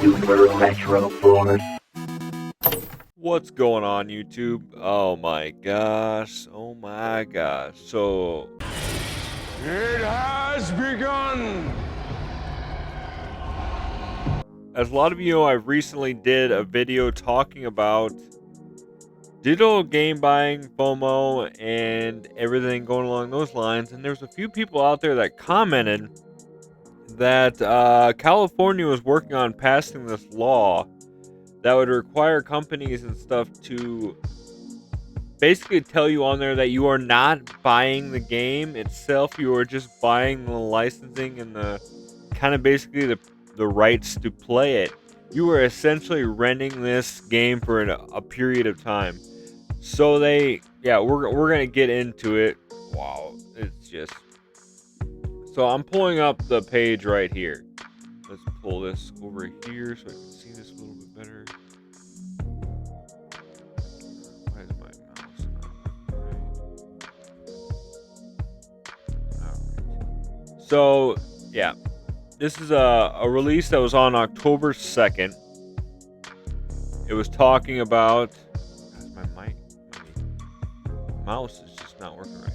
Super Retro Force. What's going on, YouTube? Oh my gosh. Oh my gosh. So, It has begun! as a lot of you know, I recently did a video talking about digital game buying, FOMO, and everything going along those lines. And there's a few people out there that commented that California was working on passing this law that would require companies and stuff to basically tell you on there that you are not buying the game itself. You are just buying the licensing and the kind of basically the rights to play it. You are essentially renting this game for a period of time. So we're gonna get into it. Wow, it's just so I'm pulling up the page right here. Let's pull this over here so I can see this a little bit better. Why is my mouse not right? So, yeah, this is a release that was on October 2nd. It was talking about. My mouse is just not working right.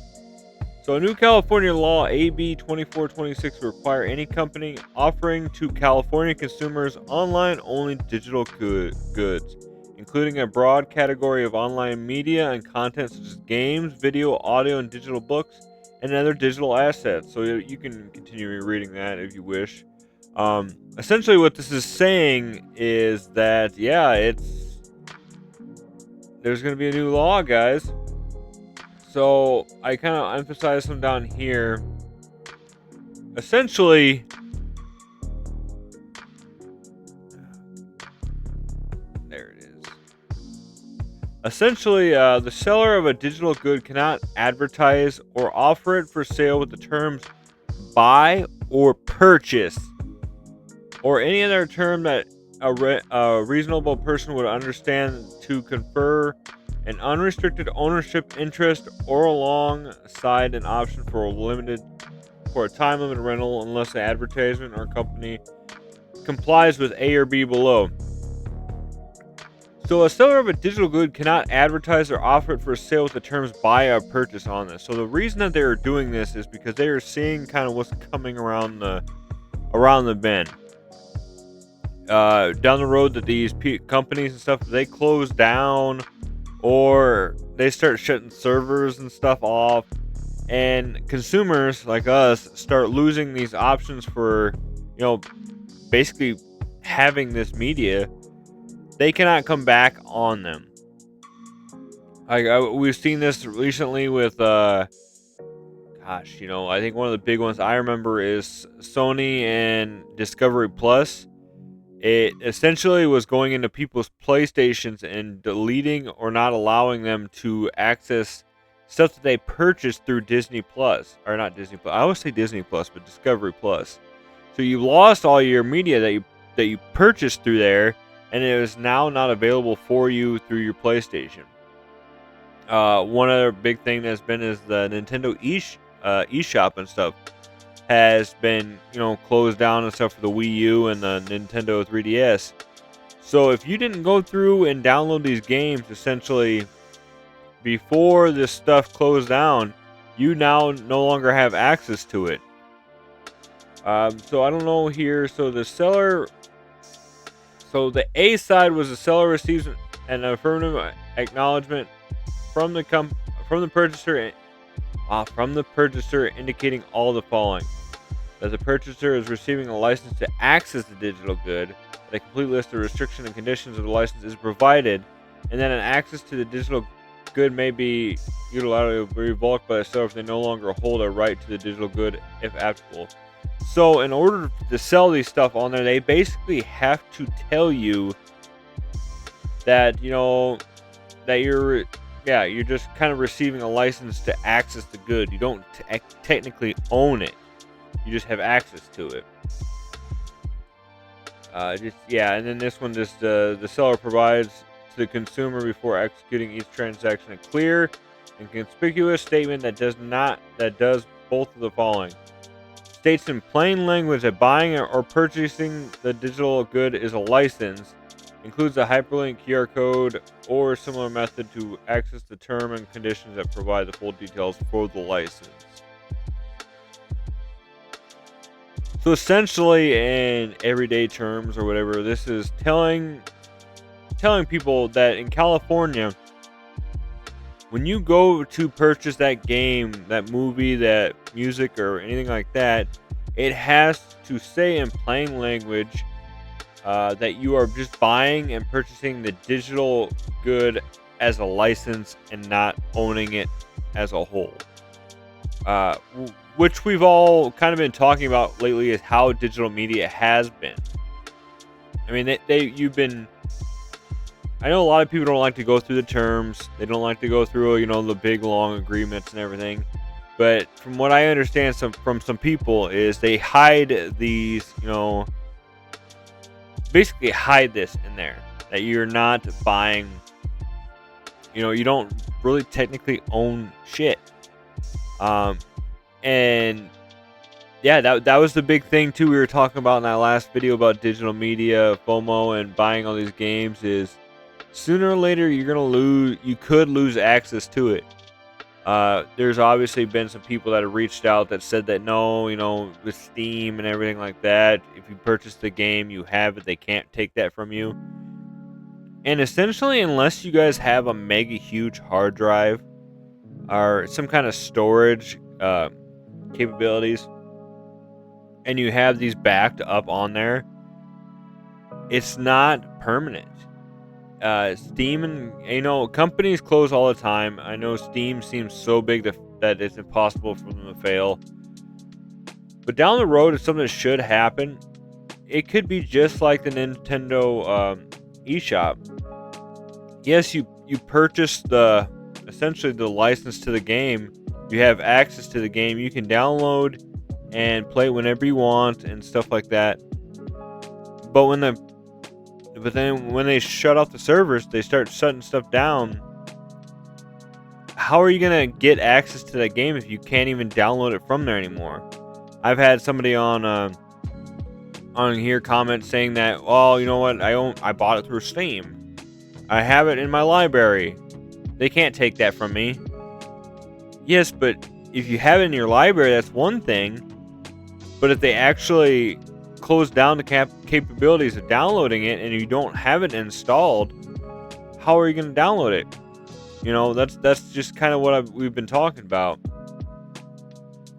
So, a new California law, AB 2426, will require any company offering to California consumers online only digital goods, including a broad category of online media and content such as games, video, audio, and digital books, and other digital assets. So you can continue reading that if you wish. Essentially, what this is saying is that there's going to be a new law, guys. So I kind of emphasize them down here. Essentially, there it is. Essentially, the seller of a digital good cannot advertise or offer it for sale with the terms buy or purchase, or any other term that a reasonable person would understand to confer an unrestricted ownership interest or alongside an option for a time limit rental unless the advertisement or company complies with A or B below. So a seller of a digital good cannot advertise or offer it for sale with the terms buy or purchase on this. So the reason that they are doing this is because they are seeing kind of what's coming around the bend. Down the road that these companies and stuff, they close down or they start shutting servers and stuff off, and consumers like us start losing these options for, basically having this media. They cannot come back on them. We've seen this recently with I think one of the big ones I remember is Sony and Discovery Plus. It essentially was going into people's PlayStations and deleting or not allowing them to access stuff that they purchased through Disney Plus. Or not Disney Plus. I always say Disney Plus, but Discovery Plus. So you lost all your media that you purchased through there, and it is now not available for you through your PlayStation. One other big thing that's been is the Nintendo eShop and stuff has been, closed down and stuff for the Wii U and the Nintendo 3DS. So if you didn't go through and download these games essentially before this stuff closed down, you now no longer have access to it. So I don't know here. So the A side was the seller receives an affirmative acknowledgement from the purchaser indicating all the following: that the purchaser is receiving a license to access the digital good, that a complete list of restrictions and conditions of the license is provided, and that an access to the digital good may be unilaterally revoked by the seller if they no longer hold a right to the digital good if applicable. So in order to sell these stuff on there, they basically have to tell you that, that you're just kind of receiving a license to access the good. You don't technically own it. You just have access to it. And then this one, just the seller provides to the consumer before executing each transaction a clear and conspicuous statement that does both of the following: states in plain language that buying or purchasing the digital good is a license, includes a hyperlink QR code or similar method to access the term and conditions that provide the full details for the license. So essentially, in everyday terms or whatever, this is telling people that in California, when you go to purchase that game, that movie, that music, or anything like that, it has to say in plain language that you are just buying and purchasing the digital good as a license and not owning it as a whole. Which we've all kind of been talking about lately is how digital media has been. I mean, I know a lot of people don't like to go through the terms. They don't like to go through, the big long agreements and everything. But from what I understand from some people is they hide these, basically hide this in there that you're not buying, you don't really technically own shit. And yeah, that was the big thing too. We were talking about in that last video about digital media, FOMO, and buying all these games is sooner or later you could lose access to it. There's obviously been some people that have reached out that said that no, with Steam and everything like that, if you purchase the game, you have it. They can't take that from you. And essentially, unless you guys have a mega huge hard drive or some kind of storage capabilities, and you have these backed up on there, it's not permanent. Steam and companies close all the time. I know Steam seems so big that it's impossible for them to fail. But down the road, if something should happen, it could be just like the Nintendo eShop. Yes, you purchase essentially the license to the game. You have access to the game. You can download and play whenever you want and stuff like that. But then when they shut off the servers, they start shutting stuff down. How are you gonna get access to that game if you can't even download it from there anymore? I've had somebody on here comment saying that, well, you know what, I bought it through Steam. I have it in my library. They can't take that from me. Yes, but if you have it in your library, that's one thing. But if they actually close down the capabilities of downloading it and you don't have it installed, how are you going to download it? That's just kind of what we've been talking about.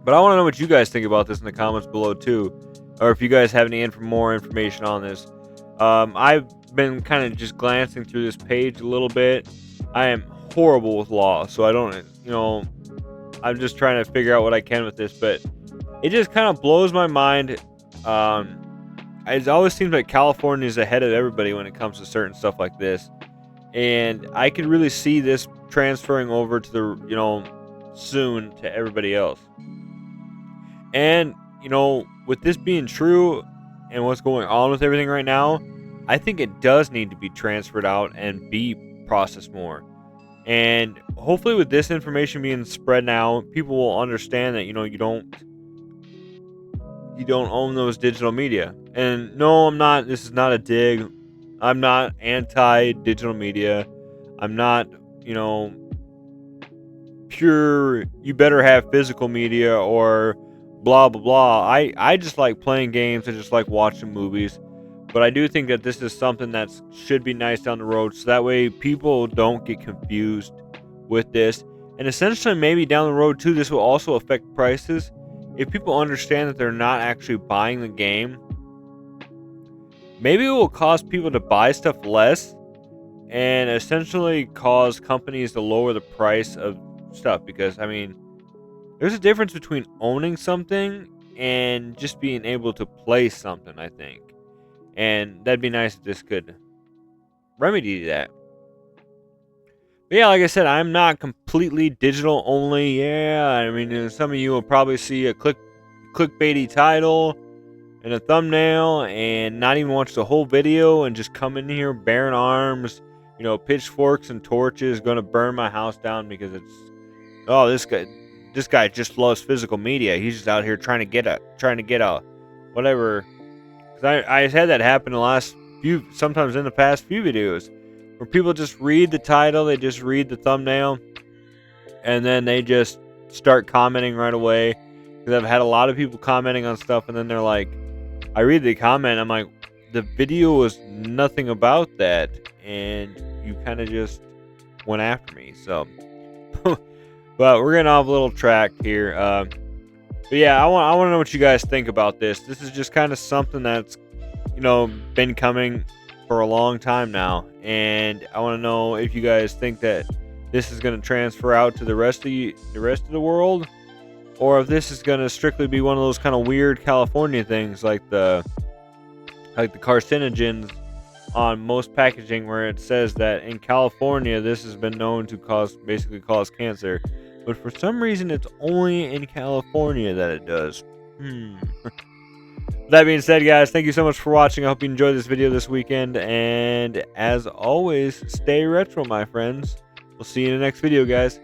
But I want to know what you guys think about this in the comments below too, or if you guys have any more information on this. I've been kind of just glancing through this page a little bit. I am horrible with law, so I don't, I'm just trying to figure out what I can with this, but it just kind of blows my mind. It always seems like California is ahead of everybody when it comes to certain stuff like this, and I could really see this transferring over to the, soon to everybody else. And with this being true and what's going on with everything right now, I think it does need to be transferred out and be processed more. And hopefully with this information being spread now, people will understand that, you don't own those digital media. And no, I'm not, this is not a dig. I'm not anti-digital media. I'm not, pure, you better have physical media or blah, blah, blah. I just like playing games and just like watching movies. But I do think that this is something that should be nice down the road, so that way people don't get confused with this. And essentially, maybe down the road too, this will also affect prices. If people understand that they're not actually buying the game, maybe it will cause people to buy stuff less and essentially cause companies to lower the price of stuff. Because, there's a difference between owning something and just being able to play something, I think. And that'd be nice if this could remedy that. But yeah, like I said, I'm not completely digital only. Yeah, some of you will probably see a clickbaity title and a thumbnail and not even watch the whole video and just come in here bearing arms, pitchforks and torches, gonna burn my house down because it's, oh, this guy, this guy just loves physical media. He's just out here trying to get a whatever. Cause I had that happen sometimes in the past few videos, where people just read the title, they just read the thumbnail, and then they just start commenting right away. Because I've had a lot of people commenting on stuff, and then they're like, I read the comment, I'm like, the video was nothing about that, and you kind of just went after me. So, but we're getting off a little track here. But yeah, I want to know what you guys think about this. This is just kind of something that's, been coming for a long time now, and I want to know if you guys think that this is going to transfer out to the rest of the world, or if this is going to strictly be one of those kind of weird California things, like the carcinogens on most packaging, where it says that in California this has been known to cause cancer, but for some reason it's only in California that it does. That being said, guys, thank you so much for watching. I hope you enjoyed this video this weekend, and as always, stay retro, my friends. We'll see you in the next video, guys.